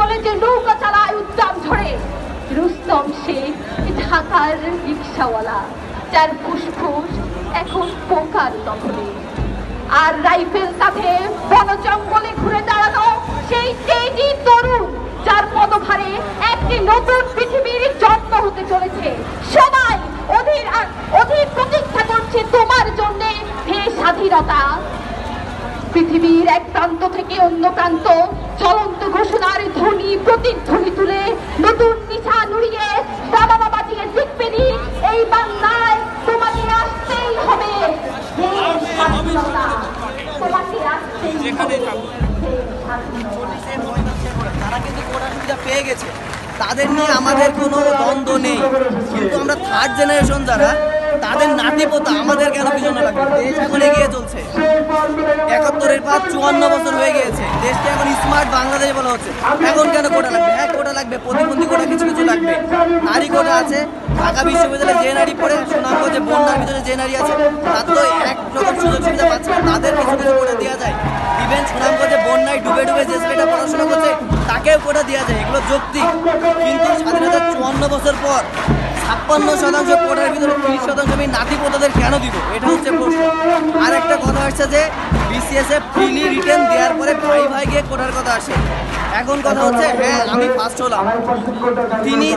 চলে যে নৌকা চালায় উদ্যাম ঝরে, রুস্তম শেখ ঢাকার রিক্সাওয়ালা, যার ফুসফুস এখন পোকার দখলে। আর রাইফেল কাঁধে বন জঙ্গলে ঘুরে দাঁড়ানো সেই তেজি তরুণ, যার পদভারে একটি নতুন পৃথিবীর জন্ম হতে চলেছে। সবাই অধীর প্রতীক্ষা করছে তোমার জন্য, হে স্বাধীনতা। পৃথিবীর এক প্রান্ত থেকে অন্য প্রান্ত চলন্ত ঘোষণার ধ্বনি প্রতিধ্বনি তুলে নতুন নিশান উড়িয়ে দাবাবা বাজিয়ে জিতবেনি এই বাংলায়। তোমাকে আসতেই হবে, হে স্বাধীনতা, তোমাকে আসতেই হবে, হে স্বাধীনতা। তারা কিন্তু কোটা সুবিধা পেয়ে গেছে, তাদের নিয়ে আমাদের কোনো দ্বন্দ্ব নেই। কিন্তু আমরা থার্ড জেনারেশন যারা, তাদের নাতিপোতা আমাদের কেন পিছনে লাগবে? দেশ এখন এগিয়ে চলছে, ৭১-এর পর ৫৪ বছর হয়ে গিয়েছে, দেশটা এখন স্মার্ট বাংলাদেশ বলা হচ্ছে। এখন কেন কোটা লাগবে? হ্যাঁ কোটা লাগবে, প্রতিবন্ধী কোটা কিছু কিছু লাগবে, নারী কোটা আছে। ঢাকা বিশ্ববিদ্যালয়ে যে নারী পড়ে, সুনামগঞ্জে বন্যার ভিতরে যে নারী আছে, তার তো একরকম সুযোগ সুবিধা পাচ্ছে না, তাদের কিছু কিছু কোটা দেওয়া যায়। ইভেন সুনামগঞ্জে বন্যায় ডুবে ডুবে যে ছেলেটা পড়াশোনা করছে তাকেও কোটা দেওয়া যায়, এগুলো যৌক্তিক। কিন্তু স্বাধীনতার ৫৪ বছর পর ৫৬% কোটার ভিতরে ৩০% আমি নাতিপোতাদের কেন দিব? এটা হচ্ছে প্রশ্ন। আর একটা কথা আসছে যে বিসিএস এ ফ্রিলি রিটেন দেওয়ার পরে ভাই ভাই গিয়ে কোটার কথা আসে। এখন কথা হচ্ছে হ্যাঁ আমি ফার্স্ট হলাম, তিনি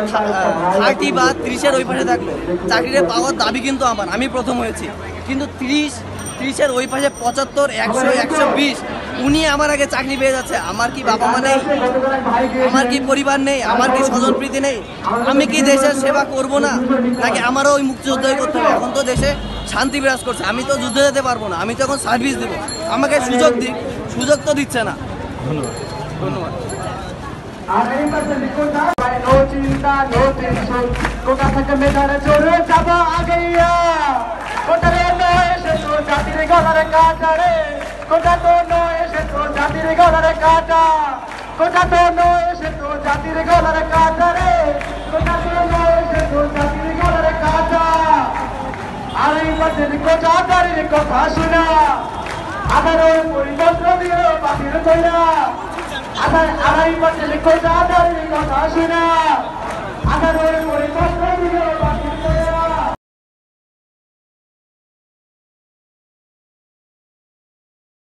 30 বা 30-এর ওই পাশে থাকলো, চাকরিটা পাওয়ার দাবি কিন্তু আমার, আমি প্রথম হয়েছি। কিন্তু 30-এর ওই পাশে 75, 100, 120 উনি আমার আগে চাকরি পেয়ে যাচ্ছে। আমার কি বাবা মা নেই? আমার কি পরিবার নেই? আমার কি স্বজনপ্রীতি নেই? আমি কি দেশের সেবা করব না? নাকি আমারও ওই মুক্তিযুদ্ধই করতে হবে? এখন তো দেশে শান্তি বিরাজ করছে, আমি তো যুদ্ধে যেতে পারবো না, আমি তো এখন সার্ভিস দেবো, আমাকে সুযোগ দিক। সুযোগ তো দিচ্ছে না। ধন্যবাদ ধন্যবাদ। কোটা থেকে মেধারে চড়ে যাবো আগেইয়া, কোটারে নয় এসে তো জাতির গলার কাটা রে, কোটা তো নয় এসে তো জাতির গলার কাটা, কোটা তো নয় এসে তো জাতির গলার কাটা রে, কোটা তো নয় এসে তো জাতির গলার কাটা। আর এই পাশের কোটা দাঁড়িয়ে কথা শোনা, আধারের পরিবর্তন দিয়ে বাতিল কইরা, আড়াই পাশের কোটা দাঁড়িয়ে কথা শোনা, আধারের পরিবর্তন দিয়ে